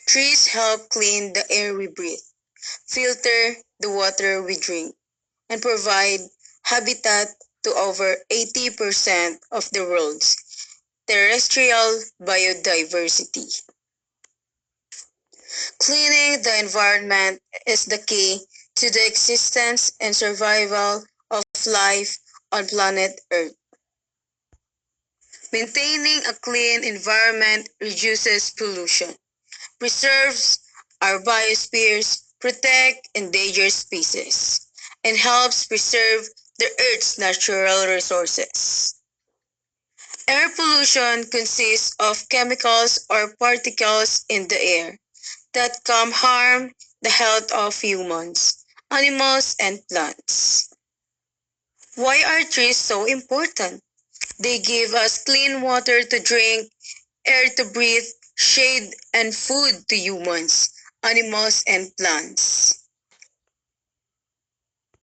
Trees help clean the air we breathe, filter the water we drink, and provide habitat to over 80% of the world's terrestrial biodiversity. Cleaning the environment is the key to the existence and survival of life on planet Earth. Maintaining a clean environment reduces pollution, preserves our biospheres, protects endangered species, and helps preserve the Earth's natural resources. Air pollution consists of chemicals or particles in the air that can harm the health of humans, animals, and plants. Why are trees so important? They give us clean water to drink, air to breathe, shade, and food to humans, animals, and plants.